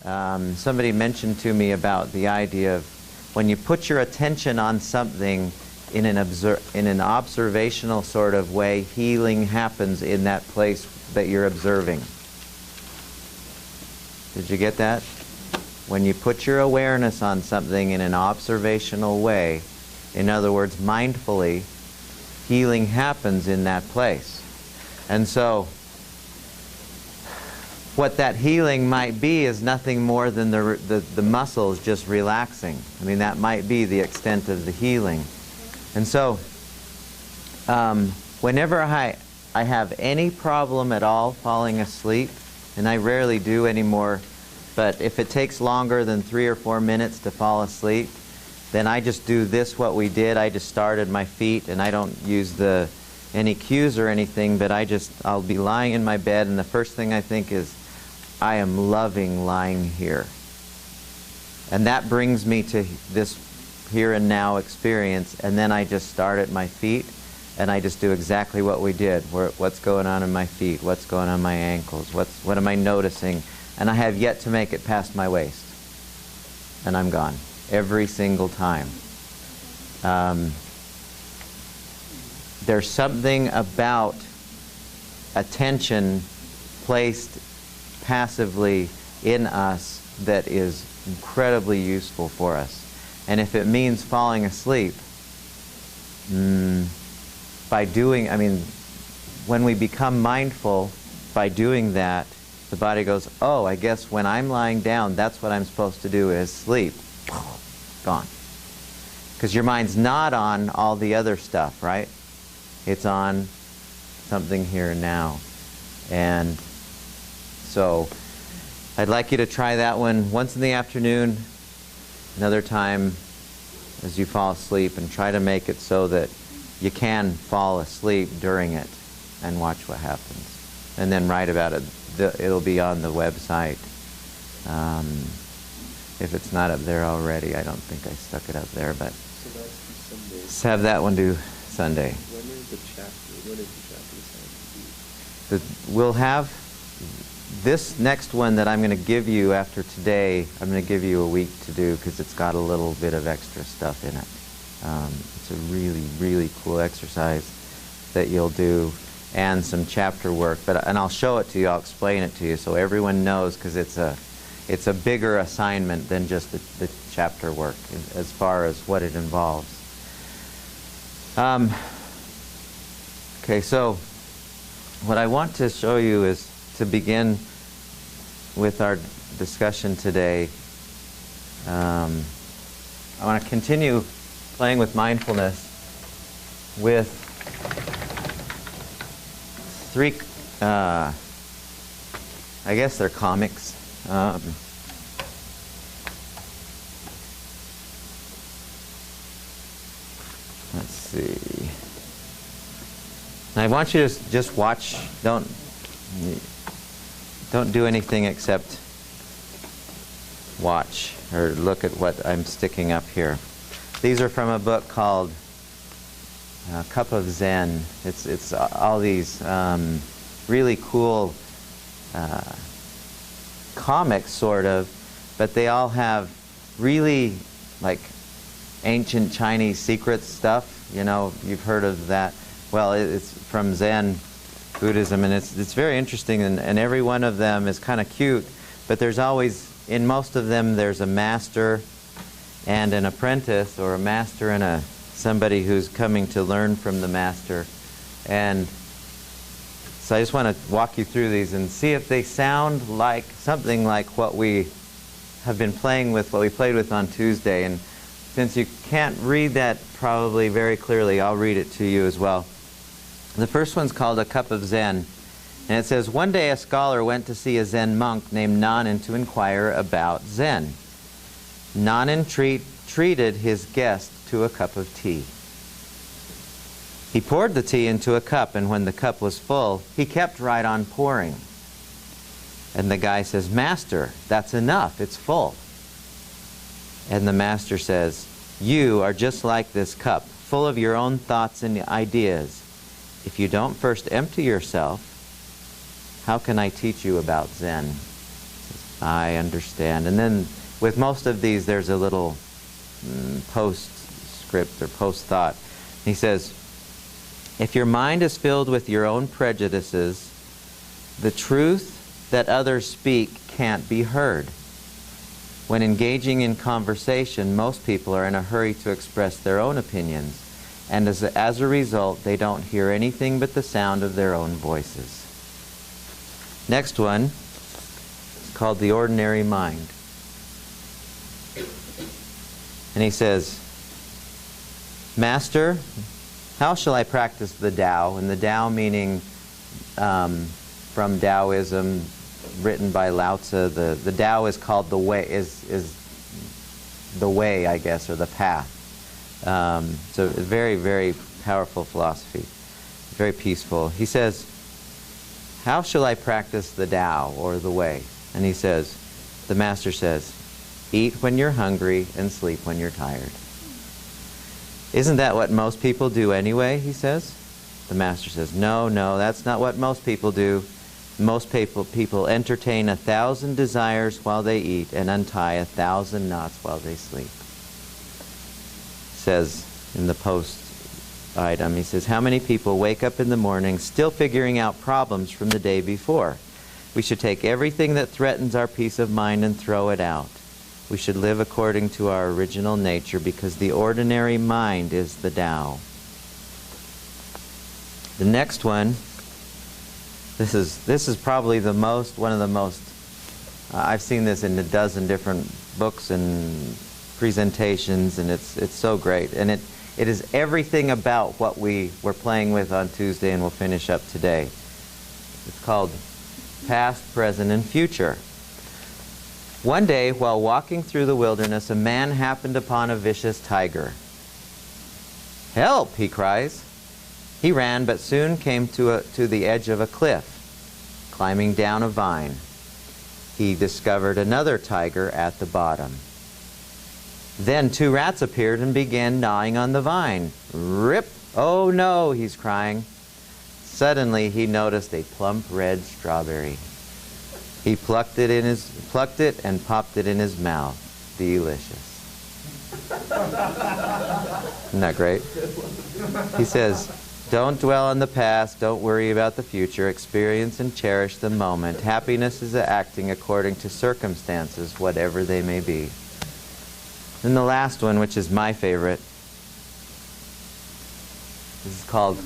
somebody mentioned to me about the idea of when you put your attention on something in an observational sort of way, healing happens in that place that you're observing. Did you get that? When you put your awareness on something in an observational way, in other words, mindfully, healing happens in that place. And so, what that healing might be is nothing more than the muscles just relaxing. I mean, that might be the extent of the healing. And so, whenever I have any problem at all falling asleep, and I rarely do anymore, but if it takes longer than 3 or 4 minutes to fall asleep, then I just do this, what we did. I just started my feet, and I don't use any cues or anything, but I'll be lying in my bed, and the first thing I think is, I am loving lying here. And that brings me to this here and now experience, and then I just start at my feet, and I just do exactly what we did. What's going on in my feet? What's going on in my ankles? What am I noticing? And I have yet to make it past my waist. And I'm gone. Every single time. There's something about attention placed passively in us that is incredibly useful for us. And if it means falling asleep, when we become mindful, by doing that, the body goes, oh, I guess when I'm lying down, that's what I'm supposed to do is sleep. Gone. Because your mind's not on all the other stuff, right? It's on something here and now. And so I'd like you to try that one once in the afternoon, another time as you fall asleep, and try to make it so that you can fall asleep during it and watch what happens. And then write about it. It'll be on the website. If it's not up there already, I don't think I stuck it up there, but so that's Sunday. Let's have that one do Sunday. When is the chapter? We'll have this next one that I'm going to give you after today. I'm going to give you a week to do because it's got a little bit of extra stuff in it. It's a really, really cool exercise that you'll do, and some chapter work. And I'll show it to you. I'll explain it to you so everyone knows, because it's a bigger assignment than just the chapter work as far as what it involves. Okay, so what I want to show you is to begin with our discussion today. I want to continue playing with mindfulness with three, I guess they're comics. Let's see. I want you to just watch. Don't do anything except watch or look at what I'm sticking up here. These are from a book called Cup of Zen. It's all these really cool comics, sort of, but they all have really like ancient Chinese secret stuff. You know, you've heard of that. Well, it's from Zen Buddhism, and it's very interesting, and every one of them is kind of cute, but there's always, in most of them, there's a master and an apprentice, or a master and somebody who's coming to learn from the master. And so I just want to walk you through these and see if they sound like something like what we have been playing with, what we played with on Tuesday. And since you can't read that probably very clearly, I'll read it to you as well. The first one's called A Cup of Zen. And it says, one day a scholar went to see a Zen monk named Nanin to inquire about Zen. Nanin treated his guest to a cup of tea. He poured the tea into a cup, and when the cup was full, he kept right on pouring. And the guy says, Master, that's enough, it's full. And the master says, you are just like this cup, full of your own thoughts and ideas. If you don't first empty yourself, how can I teach you about Zen? I understand. And then with most of these, there's a little postscript or post-thought. He says, if your mind is filled with your own prejudices, the truth that others speak can't be heard. When engaging in conversation, most people are in a hurry to express their own opinions, and as a result, they don't hear anything but the sound of their own voices. Next one is called the ordinary mind. And he says, Master, how shall I practice the Tao? And the Tao meaning from Taoism, written by Lao Tzu. The Tao is called the way, is the way, I guess, or the path. So a very, very powerful philosophy, very peaceful. He says, how shall I practice the Tao, or the way? And he says, the Master says, eat when you're hungry and sleep when you're tired. Isn't that what most people do anyway, he says? The Master says, no, that's not what most people do. Most people entertain 1,000 desires while they eat and untie 1,000 knots while they sleep. Says in the post item, he says, how many people wake up in the morning still figuring out problems from the day before? We should take everything that threatens our peace of mind and throw it out. We should live according to our original nature, because the ordinary mind is the Tao. The next one, this is probably one of the most, I've seen this in a dozen different books and presentations, and it's so great. And it is everything about what we were playing with on Tuesday and we'll finish up today. It's called Past, Present, and Future. One day, while walking through the wilderness, a man happened upon a vicious tiger. Help, he cries. He ran, but soon came to the edge of a cliff. Climbing down a vine, he discovered another tiger at the bottom. Then 2 rats appeared and began gnawing on the vine. Rip! Oh no, he's crying. Suddenly he noticed a plump red strawberry. He plucked it and popped it in his mouth. Delicious. Isn't that great? He says, don't dwell on the past, don't worry about the future, experience and cherish the moment. Happiness is acting according to circumstances, whatever they may be. And the last one, which is my favorite, this is called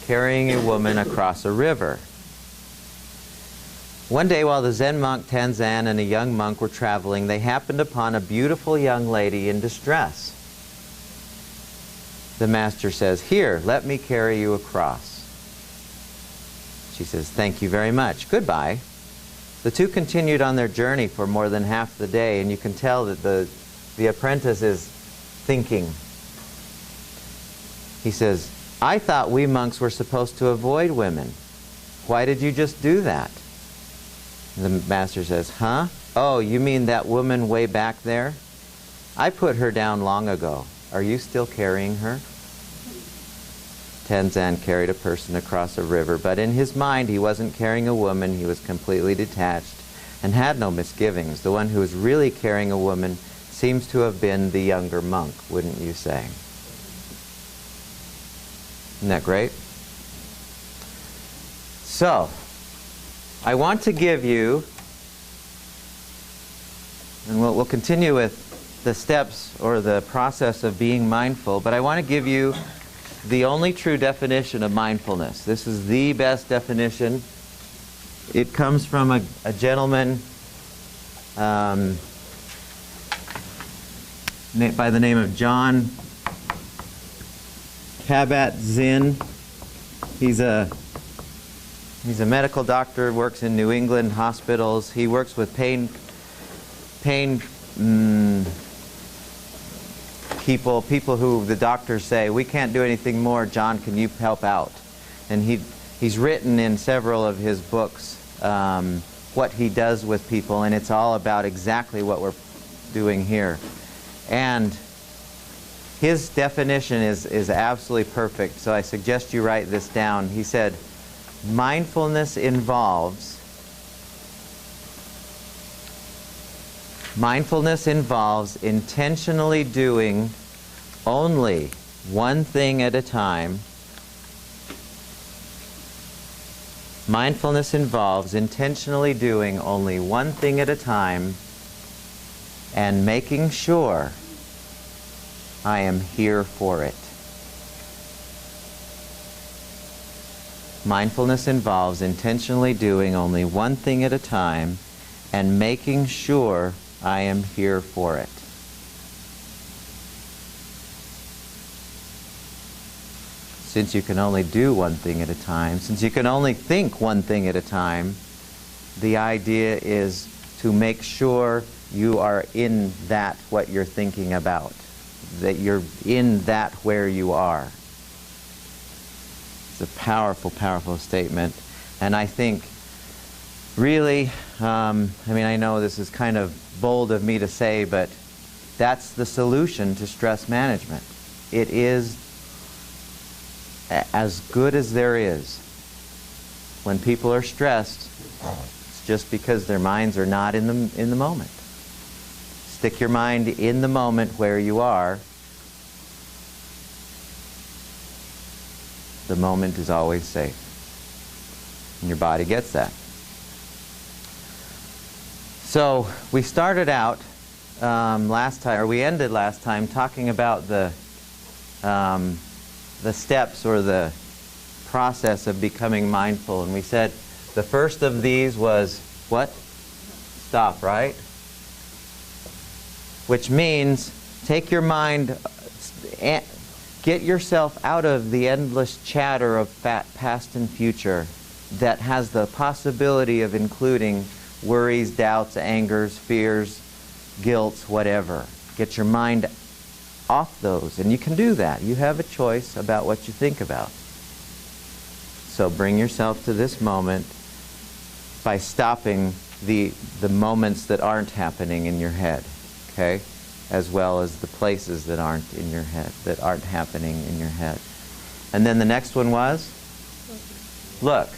Carrying a Woman Across a River. One day while the Zen monk Tenzan and a young monk were traveling, they happened upon a beautiful young lady in distress. The Master says, here, let me carry you across. She says, thank you very much. Goodbye. The two continued on their journey for more than half the day, and you can tell that the apprentice is thinking. He says, I thought we monks were supposed to avoid women. Why did you just do that? The Master says, huh? Oh, you mean that woman way back there? I put her down long ago. Are you still carrying her? Tenzan carried a person across a river, but in his mind he wasn't carrying a woman. He was completely detached and had no misgivings. The one who was really carrying a woman seems to have been the younger monk, wouldn't you say? Isn't that great? So, I want to give you, and we'll continue with the steps or the process of being mindful, but I want to give you the only true definition of mindfulness. This is the best definition. It comes from a gentleman by the name of John Kabat-Zinn. He's a medical doctor, works in New England hospitals. He works with pain people who the doctors say, we can't do anything more, John, can you help out? And he's written in several of his books what he does with people, and it's all about exactly what we're doing here. And his definition is absolutely perfect, so I suggest you write this down. He said, mindfulness involves Mindfulness involves intentionally doing only one thing at a time. Mindfulness involves intentionally doing only one thing at a time and making sure I am here for it. Mindfulness involves intentionally doing only one thing at a time and making sure I am here for it. Since you can only do one thing at a time, since you can only think one thing at a time, the idea is to make sure you are in that what you're thinking about, that you're in that where you are. It's a powerful, powerful statement. And I think really, I mean, I know this is kind of bold of me to say, but that's the solution to stress management. It is as good as there is. When people are stressed, it's just because their minds are not in the moment. Stick your mind in the moment where you are. The moment is always safe. And your body gets that. So we started out last time, or we ended last time, talking about the steps or the process of becoming mindful. And we said the first of these was what? Stop, right? Which means take your mind, get yourself out of the endless chatter of past and future that has the possibility of including worries, doubts, angers, fears, guilt, whatever. Get your mind off those, and you can do that. You have a choice about what you think about. So bring yourself to this moment by stopping the moments that aren't happening in your head, okay? As well as the places that aren't in your head, that aren't happening in your head. And then the next one was? Look.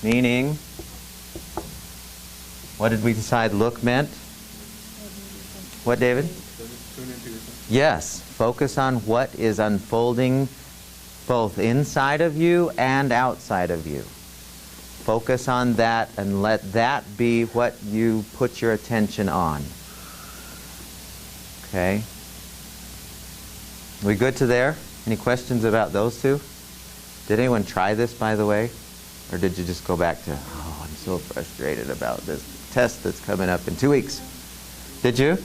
Meaning, what did we decide look meant? What, David? Yes. Focus on what is unfolding both inside of you and outside of you. Focus on that and let that be what you put your attention on. Okay? We good to there? Any questions about those two? Did anyone try this, by the way? Or did you just go back to, oh, I'm so frustrated about this test that's coming up in 2 weeks? Did you?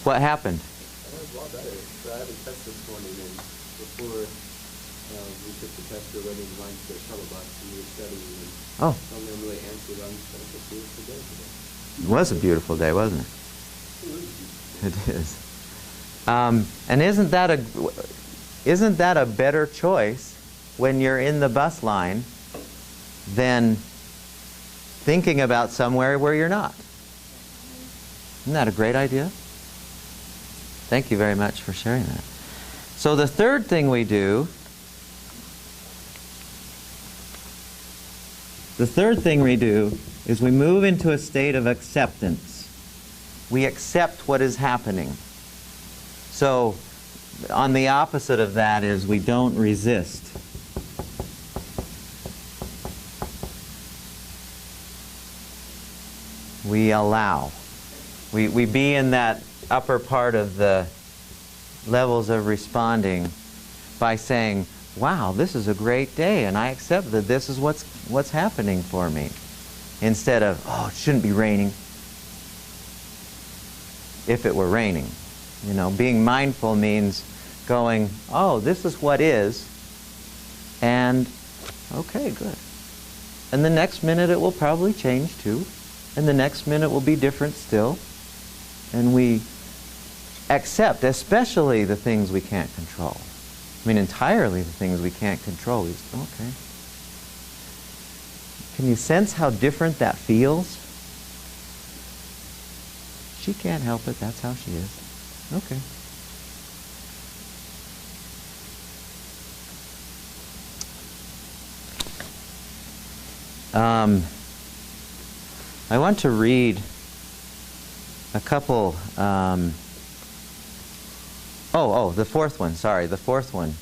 What happened? I was a lot better. So I had a test this morning, and before we took the test, we were waiting in line to get a shuttle bus, and we were studying, and something really answered on such a beautiful day today. It was a beautiful day, wasn't it? It is. And isn't that a better choice when you're in the bus line than thinking about somewhere where you're not? Isn't that a great idea? Thank you very much for sharing that. So the third thing we do, is we move into a state of acceptance. We accept what is happening. So on the opposite of that is we don't resist. We allow. We be in that upper part of the levels of responding by saying, wow, this is a great day, and I accept that this is what's happening for me. Instead of, oh, it shouldn't be raining. If it were raining. You know, being mindful means going, oh, this is what is, and okay, good. And the next minute it will probably change too, and the next minute will be different still. And we accept, especially the things we can't control. I mean, entirely the things we can't control. Okay. Can you sense how different that feels? She can't help it. That's how she is. Okay. I want to read a couple, the fourth one, sorry, the fourth one.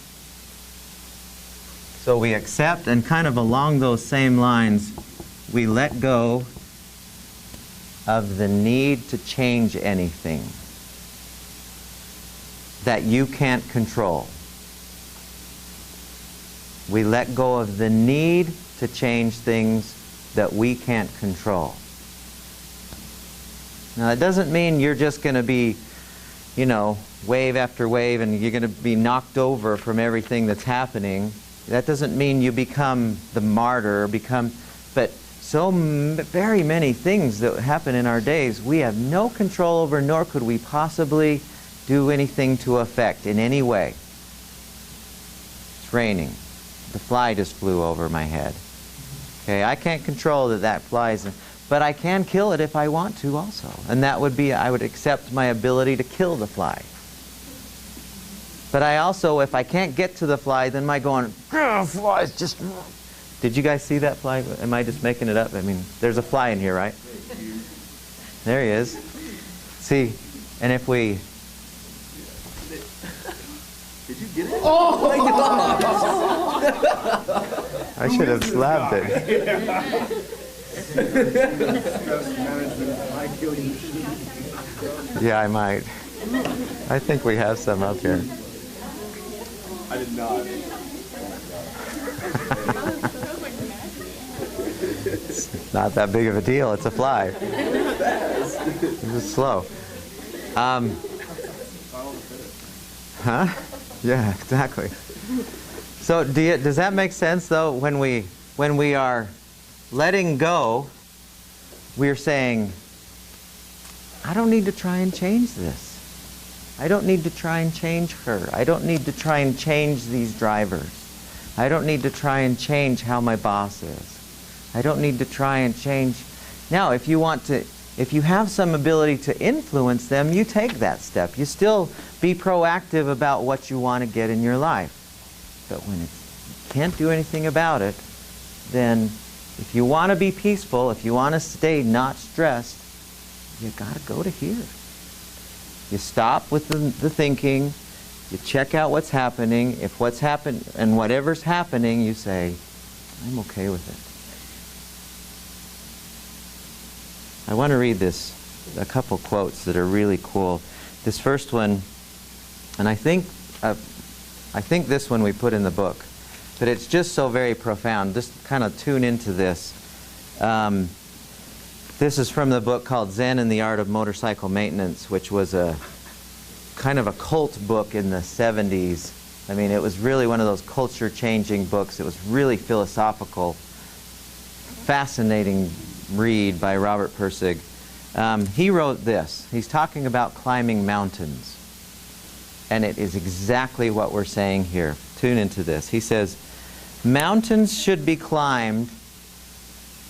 So we accept, and kind of along those same lines, we let go of the need to change anything that you can't control. We let go of the need to change things that we can't control. Now, it doesn't mean you're just going to be, you know, wave after wave and you're going to be knocked over from everything that's happening. That doesn't mean you become the martyr, but very many things that happen in our days we have no control over, nor could we possibly do anything to affect in any way. It's raining. The fly just flew over my head. Okay, I can't control that flies, but I can kill it if I want to also. And that would be, I would accept my ability to kill the fly. But I also, if I can't get to the fly, then my going, flies just... Did you guys see that fly? Am I just making it up? I mean, there's a fly in here, right? There he is. See, and if we... Did you get it? Oh my God! I should have slapped it. Yeah, I might. I think we have some up here. I did not. It's not that big of a deal. It's a fly. It's just slow. Huh? Yeah, exactly. So does that make sense, though? When we are letting go, we're saying, I don't need to try and change this. I don't need to try and change her. I don't need to try and change these drivers. I don't need to try and change how my boss is. I don't need to try and change. Now, if you have some ability to influence them, you take that step. You still be proactive about what you want to get in your life. But when you can't do anything about it, then if you want to be peaceful, if you want to stay not stressed, you got to go to here. You stop with the thinking, you check out what's happening. If what's happened and whatever's happening, you say, I'm okay with it. I want to read a couple quotes that are really cool. This first one, and I think this one we put in the book, but it's just so very profound. Just kind of tune into this. This is from the book called Zen and the Art of Motorcycle Maintenance, which was a kind of a cult book in the 70s. I mean, it was really one of those culture-changing books. It was really philosophical, fascinating read by Robert Pirsig. He wrote this. He's talking about climbing mountains. And it is exactly what we're saying here. Tune into this. He says, mountains should be climbed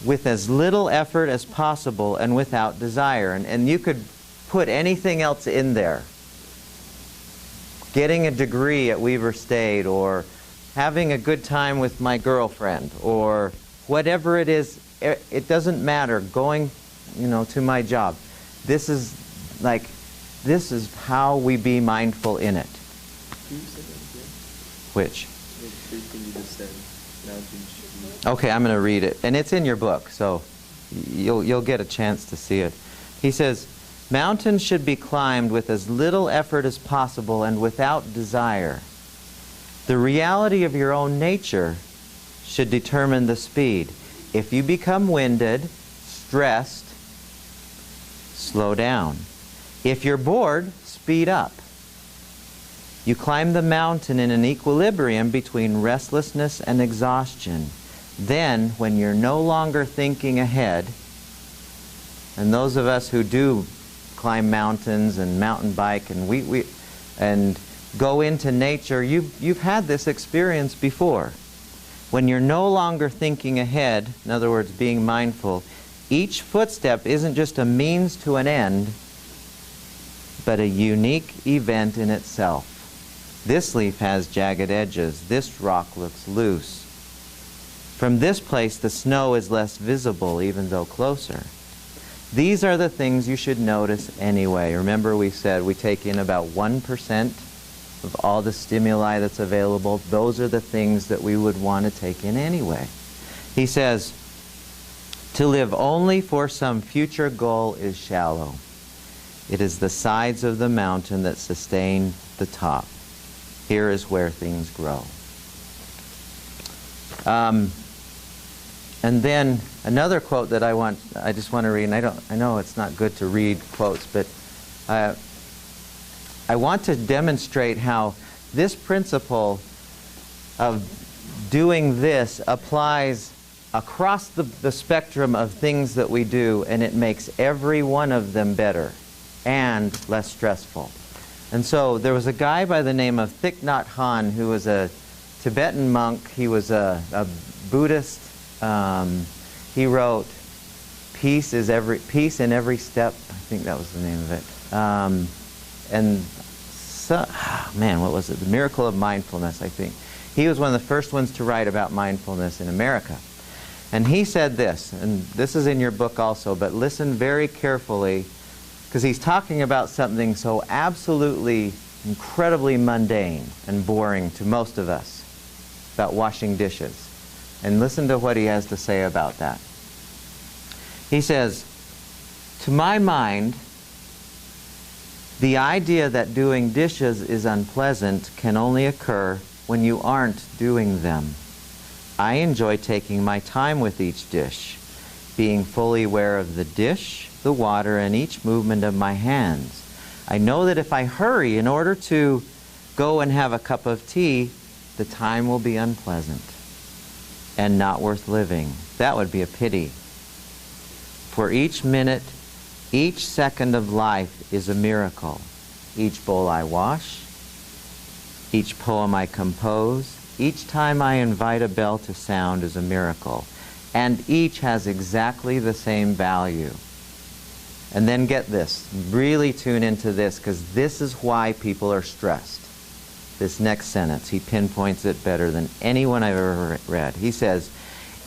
with as little effort as possible and without desire. And you could put anything else in there. Getting a degree at Weaver State, or having a good time with my girlfriend, or whatever it is. It doesn't matter. Going, to my job. This is how we be mindful in it. Can you say that again? Which? The thing you just said. Mountains should be... Okay, I'm going to read it, and it's in your book, so you'll get a chance to see it. He says, mountains should be climbed with as little effort as possible and without desire. The reality of your own nature should determine the speed. If you become winded, stressed, slow down. If you're bored, speed up. You climb the mountain in an equilibrium between restlessness and exhaustion. Then, when you're no longer thinking ahead, and those of us who do climb mountains and mountain bike and go into nature, you've had this experience before. When you're no longer thinking ahead, in other words, being mindful, each footstep isn't just a means to an end, but a unique event in itself. This leaf has jagged edges. This rock looks loose. From this place, the snow is less visible, even though closer. These are the things you should notice anyway. Remember, we said we take in about 1% of all the stimuli that's available. Those are the things that we would want to take in anyway. He says, to live only for some future goal is shallow. It is the sides of the mountain that sustain the top. Here is where things grow. And then another quote that I just want to read, and I know it's not good to read quotes, but I want to demonstrate how this principle of doing this applies across the spectrum of things that we do, and it makes every one of them better and less stressful. And so there was a guy by the name of Thich Nhat Hanh who was a Tibetan monk. He was a Buddhist. He wrote Peace in Every Step. I think that was the name of it. And so, man, what was it? The Miracle of Mindfulness, I think. He was one of the first ones to write about mindfulness in America. And he said this, and this is in your book also, but listen very carefully, because he's talking about something so absolutely, incredibly mundane and boring to most of us, about washing dishes. And listen to what he has to say about that. He says, to my mind, the idea that doing dishes is unpleasant can only occur when you aren't doing them. I enjoy taking my time with each dish, being fully aware of the dish, the water, and each movement of my hands. I know that if I hurry in order to go and have a cup of tea, the time will be unpleasant and not worth living. That would be a pity. For each minute, each second of life is a miracle. Each bowl I wash, each poem I compose, each time I invite a bell to sound is a miracle. And each has exactly the same value. And then get this, really tune into this, because this is why people are stressed. This next sentence, he pinpoints it better than anyone I've ever read. He says,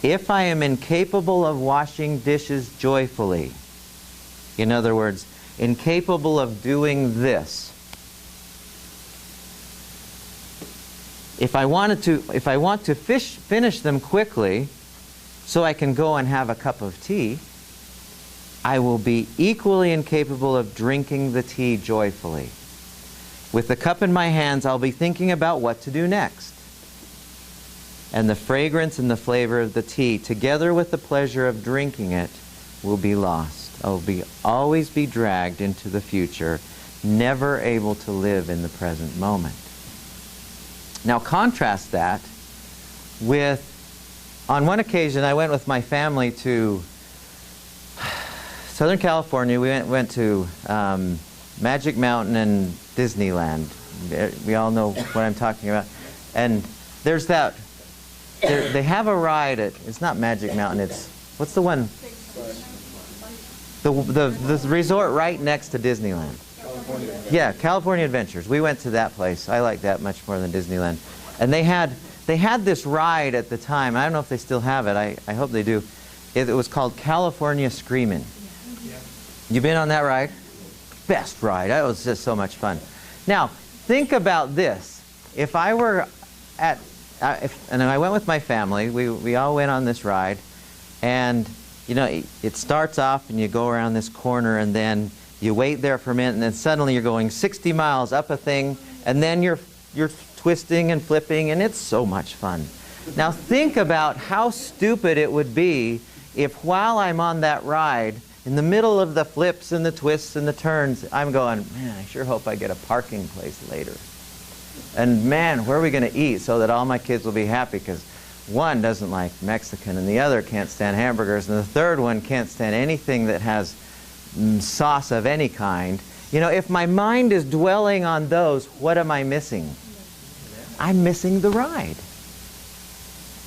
if I am incapable of washing dishes joyfully, in other words, incapable of doing this, if I want to finish them quickly so I can go and have a cup of tea, I will be equally incapable of drinking the tea joyfully. With the cup in my hands, I'll be thinking about what to do next. And the fragrance and the flavor of the tea, together with the pleasure of drinking it, will be lost. I'll always be dragged into the future, never able to live in the present moment. Now contrast that with, on one occasion I went with my family to Southern California. We went to Magic Mountain and Disneyland. We all know what I'm talking about. And there's that, they have a ride at, it's not Magic Mountain, it's, what's the one? The resort right next to Disneyland. California. Yeah, California Adventures. We went to that place. I like that much more than Disneyland. And they had this ride at the time. I don't know if they still have it. I hope they do. It was called California Screamin'. Yeah. You been on that ride? Best ride. That was just so much fun. Now, think about this. If I were at, and I went with my family, we all went on this ride, and you know, it starts off and you go around this corner and then you wait there for a minute and then suddenly you're going 60 miles up a thing and then you're twisting and flipping, and it's so much fun. Now think about how stupid it would be if while I'm on that ride, in the middle of the flips and the twists and the turns, I'm going, man, I sure hope I get a parking place later. And man, where are we going to eat so that all my kids will be happy? Because one doesn't like Mexican, and the other can't stand hamburgers, and the third one can't stand anything that has sauce of any kind. You know, if my mind is dwelling on those, what am I missing? I'm missing the ride.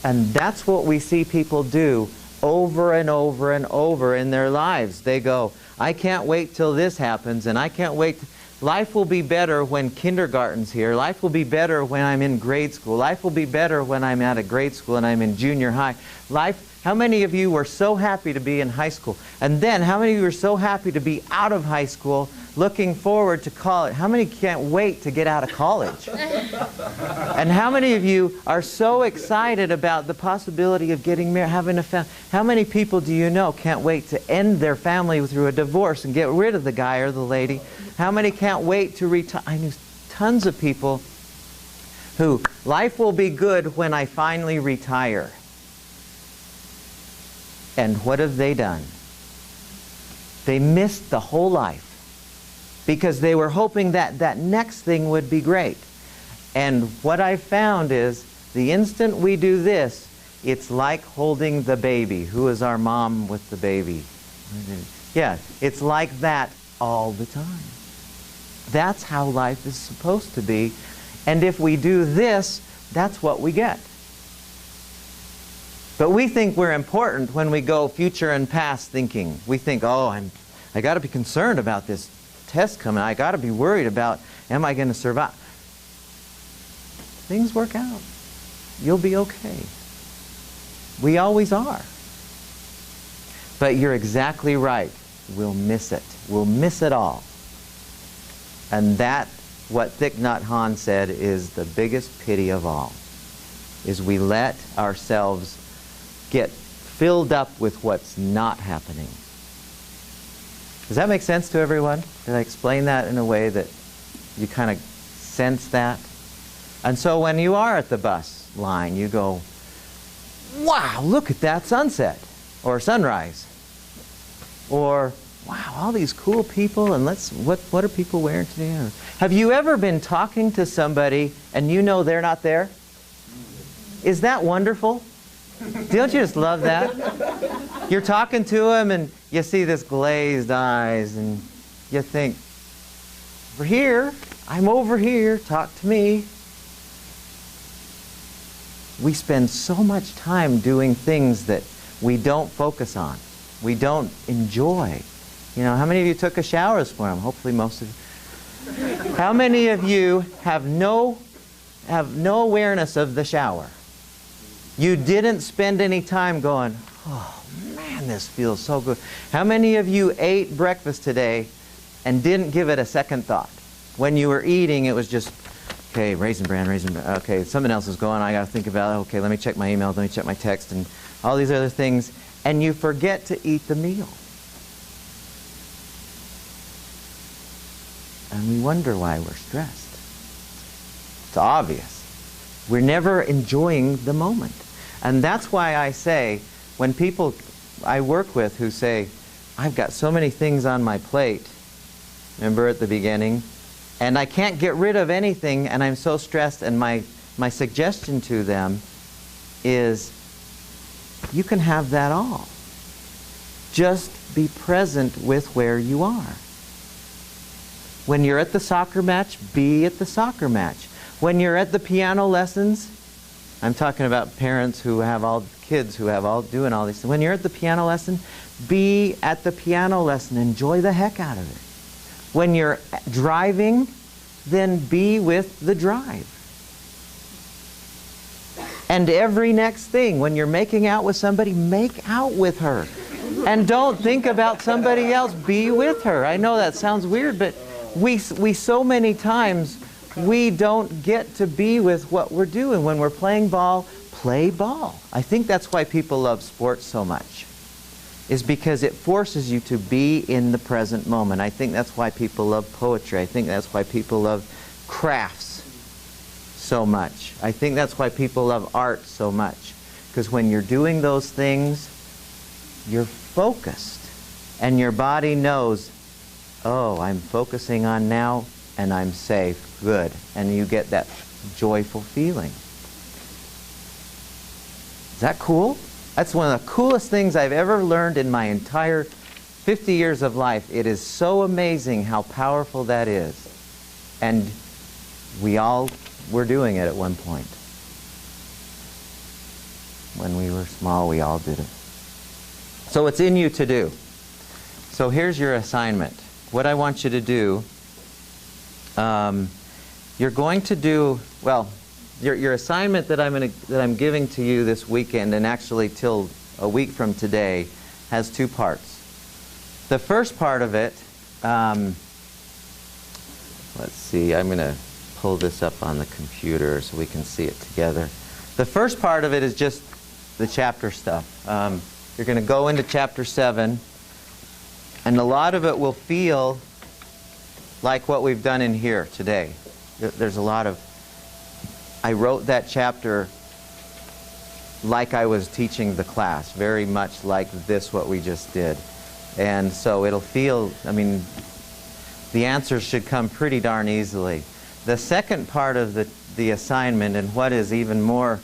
And that's what we see people do over and over and over in their lives. They go, I can't wait till this happens, and I can't wait. Life will be better when kindergarten's here. Life will be better when I'm in grade school. Life will be better when I'm at a grade school and I'm in junior high. Life How many of you were so happy to be in high school? And then, how many of you were so happy to be out of high school, looking forward to college? How many can't wait to get out of college? And how many of you are so excited about the possibility of getting married, having a family? How many people do you know can't wait to end their family through a divorce and get rid of the guy or the lady? How many can't wait to retire? I knew tons of people who, life will be good when I finally retire. And what have they done? They missed the whole life because they were hoping that that next thing would be great. And what I found is the instant we do this, it's like holding the baby. Who is our mom with the baby? Yeah, it's like that all the time. That's how life is supposed to be. And if we do this, that's what we get. But we think we're important when we go future and past thinking. We think, oh, I got to be concerned about this test coming. I got to be worried about, am I going to survive? Things work out. You'll be okay. We always are. But you're exactly right. We'll miss it. We'll miss it all. And that, what Thich Nhat Hanh said, is the biggest pity of all, is we let ourselves get filled up with what's not happening. Does that make sense to everyone? Did I explain that in a way that you kind of sense that? And so when you are at the bus line, you go, wow, look at that sunset, or sunrise, or wow, all these cool people, and what are people wearing today? Or, have you ever been talking to somebody and you know they're not there? Is that wonderful? Don't you just love that? You're talking to them and you see this glazed eyes and you think, over here, I'm over here, talk to me. We spend so much time doing things that we don't focus on, we don't enjoy. You know, how many of you took a shower this morning? Hopefully most of you. How many of you have no awareness of the shower? You didn't spend any time going, oh man, this feels so good. How many of you ate breakfast today and didn't give it a second thought? When you were eating, it was just, okay, raisin bran, okay, something else is going on, I got to think about it. Okay, let me check my emails, let me check my text, and all these other things. And you forget to eat the meal. And we wonder why we're stressed. It's obvious. We're never enjoying the moment. And that's why I say, when people I work with who say, I've got so many things on my plate, remember at the beginning, and I can't get rid of anything, and I'm so stressed, and my suggestion to them is, you can have that all. Just be present with where you are. When you're at the soccer match, be at the soccer match. When you're at the piano lessons, I'm talking about parents who have all kids who have all doing all these things. When you're at the piano lesson, be at the piano lesson. Enjoy the heck out of it. When you're driving, then be with the drive. And every next thing, when you're making out with somebody, make out with her. And don't think about somebody else. Be with her. I know that sounds weird, but we so many times, we don't get to be with what we're doing. When we're playing ball, play ball. I think that's why people love sports so much, is because it forces you to be in the present moment. I think that's why people love poetry. I think that's why people love crafts so much. I think that's why people love art so much. Because when you're doing those things, you're focused. And your body knows, oh, I'm focusing on now, and I'm safe. Good. And you get that joyful feeling. Is that cool? That's one of the coolest things I've ever learned in my entire 50 years of life. It is so amazing how powerful that is. And we all were doing it at one point. When we were small, we all did it. So it's in you to do. So here's your assignment. What I want you to do, you're going to do, well, your assignment that I'm giving to you this weekend, and actually till a week from today, has two parts. The first part of it, let's see, I'm going to pull this up on the computer so we can see it together. The first part of it is just the chapter stuff. You're going to go into chapter 7, and a lot of it will feel like what we've done in here today. There's a lot of... I wrote that chapter like I was teaching the class, very much like this, what we just did. And so it'll feel, I mean, the answers should come pretty darn easily. The second part of the assignment, and what is even more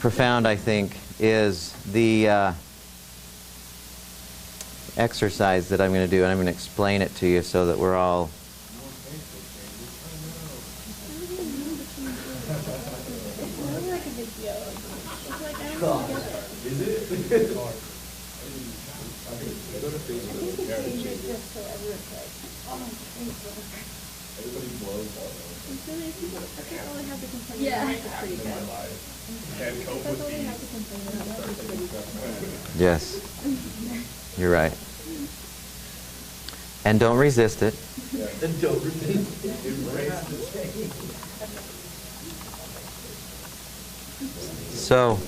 profound, I think, is the exercise that I'm going to do, and I'm going to explain it to you so that we're all... Yes, you're right. And don't resist it. And don't resist it. Embrace the change. So,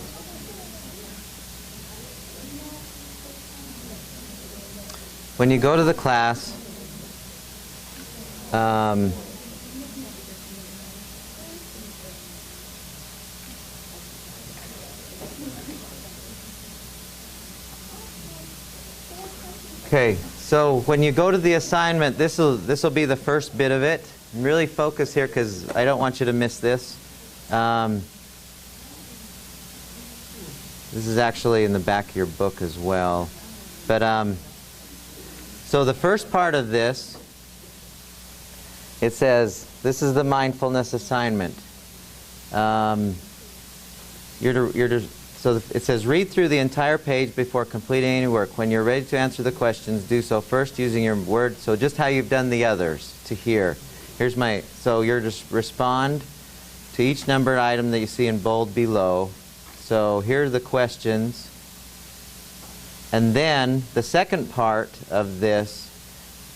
when you go to the class, okay, so when you go to the assignment, this will be the first bit of it. And really focus here because I don't want you to miss this. This is actually in the back of your book as well. But so the first part of this, it says, this is the mindfulness assignment. So it says, read through the entire page before completing any work. When you're ready to answer the questions, do so first using your words. So just how you've done the others to here. So you're just respond to each numbered item that you see in bold below. So here are the questions. And then the second part of this,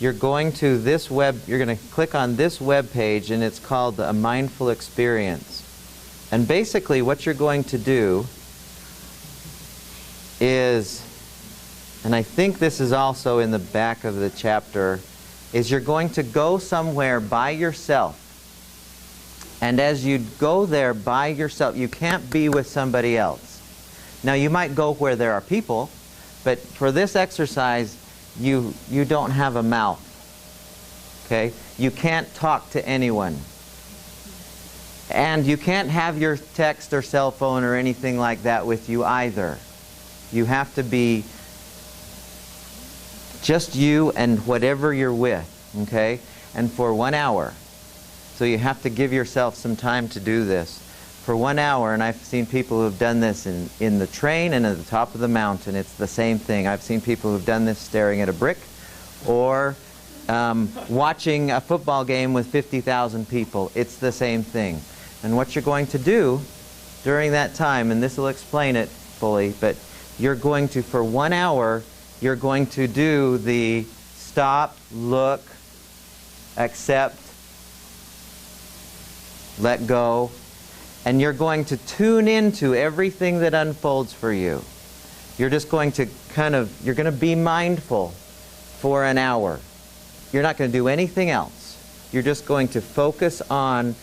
you're going to click on this web page, and it's called a mindful experience. And basically what you're going to do is, and I think this is also in the back of the chapter, is you're going to go somewhere by yourself. And as you go there by yourself, you can't be with somebody else. Now you might go where there are people, but for this exercise, you don't have a mouth. Okay? You can't talk to anyone. And you can't have your text or cell phone or anything like that with you either. You have to be just you and whatever you're with. Okay? And for 1 hour. So you have to give yourself some time to do this. For 1 hour, and I've seen people who have done this in the train and at the top of the mountain. It's the same thing. I've seen people who've done this staring at a brick or watching a football game with 50,000 people. It's the same thing. And what you're going to do during that time, and this will explain it fully, but you're going to, for 1 hour, you're going to do the stop, look, accept, let go, and you're going to tune into everything that unfolds for you. You're just going to you're going to be mindful for an hour. You're not going to do anything else. You're just going to focus on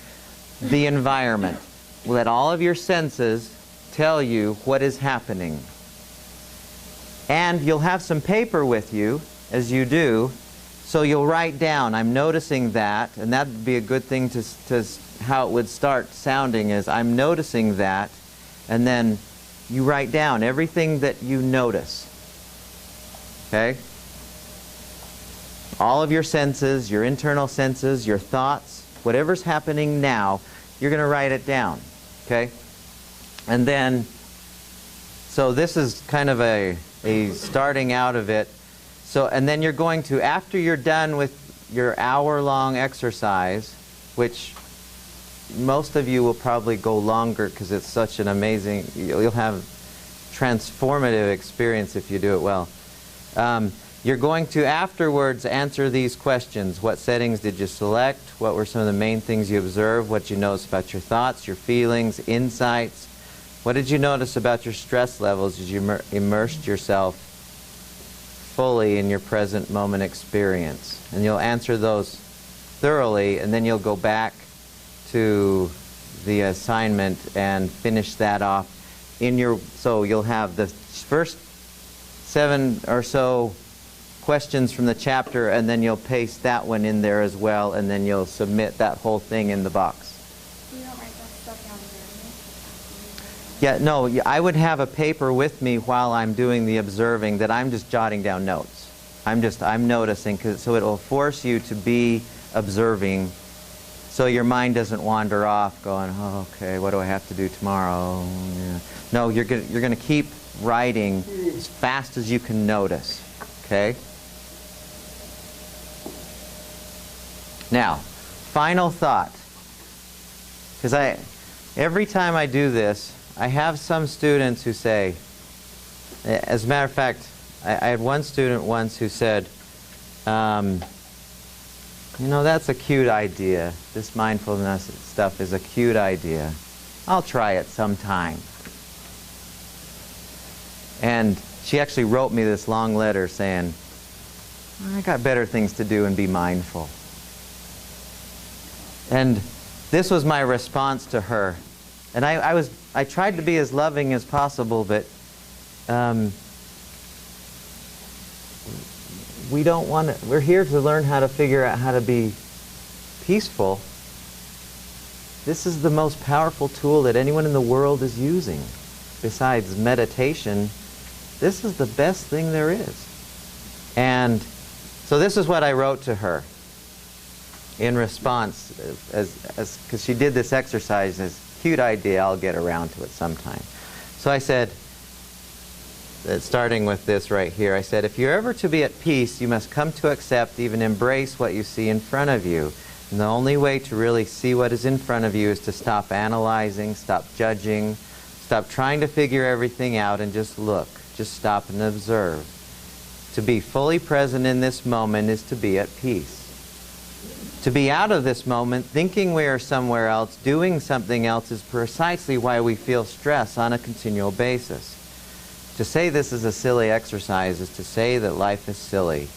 the environment. Let all of your senses tell you what is happening. And you'll have some paper with you as you do, so you'll write down, I'm noticing that, and that would be a good thing to how it would start sounding is, I'm noticing that, and then you write down everything that you notice. Okay? All of your senses, your internal senses, your thoughts, whatever's happening now, you're going to write it down. Okay? And then, so this is kind of a starting out of it. So, and then you're going to, after you're done with your hour-long exercise, which most of you will probably go longer because it's such an amazing, you'll have transformative experience if you do it well. You're going to afterwards answer these questions. What settings did you select? What were some of the main things you observed? What did you notice about your thoughts, your feelings, insights? What did you notice about your stress levels as you immersed yourself fully in your present moment experience? And you'll answer those thoroughly, and then you'll go back to the assignment and finish that off in your, so you'll have the first 7 or so questions from the chapter, and then you'll paste that one in there as well, and then you'll submit that whole thing in the box. You don't write that stuff Yeah, down no, I would have a paper with me while I'm doing the observing that I'm just jotting down notes. I'm noticing, so it will force you to be observing, so your mind doesn't wander off going, oh, okay, what do I have to do tomorrow? Yeah. No, you're going to keep writing as fast as you can notice, okay? Now, final thought, because every time I do this, I have some students who say, as a matter of fact, I had one student once who said, you know, that's a cute idea. This mindfulness stuff is a cute idea. I'll try it sometime. And she actually wrote me this long letter saying, I got better things to do and be mindful. And this was my response to her. And I tried to be as loving as possible, but we don't want to, we're here to learn how to figure out how to be peaceful. This is the most powerful tool that anyone in the world is using. Besides meditation, this is the best thing there is. And so this is what I wrote to her in response, because she did this exercise, this cute idea, I'll get around to it sometime. So I said, starting with this right here, I said, if you're ever to be at peace, you must come to accept, even embrace what you see in front of you. And the only way to really see what is in front of you is to stop analyzing, stop judging, stop trying to figure everything out, and just look. Just stop and observe. To be fully present in this moment is to be at peace. To be out of this moment, thinking we are somewhere else, doing something else, is precisely why we feel stress on a continual basis. To say this is a silly exercise is to say that life is silly.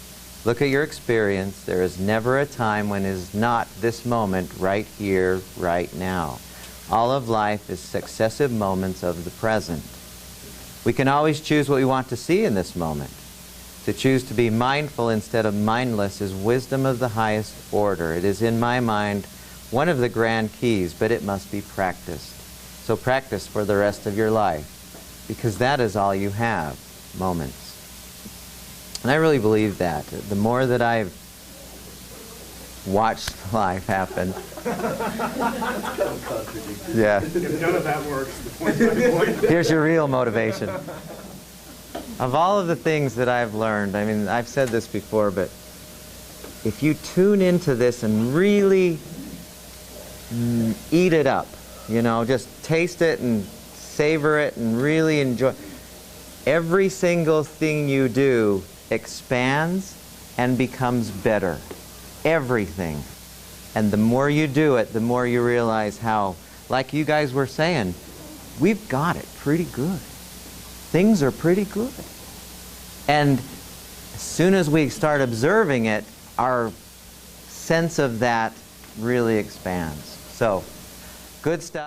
Look at your experience. There is never a time when it is not this moment, right here, right now. All of life is successive moments of the present. We can always choose what we want to see in this moment. To choose to be mindful instead of mindless is wisdom of the highest order. It is, in my mind, one of the grand keys, but it must be practiced. So practice for the rest of your life, because that is all you have, moments. And I really believe that. The more that I've watched life happen. Yeah. If none of that works, the point's not the point. Here's your real motivation. Of all of the things that I've learned, I mean, I've said this before, but if you tune into this and really eat it up, you know, just taste it and savor it and really enjoy, every single thing you do expands and becomes better. Everything. And the more you do it, the more you realize how, like you guys were saying, we've got it pretty good. Things are pretty good. And as soon as we start observing it, our sense of that really expands. So, good stuff.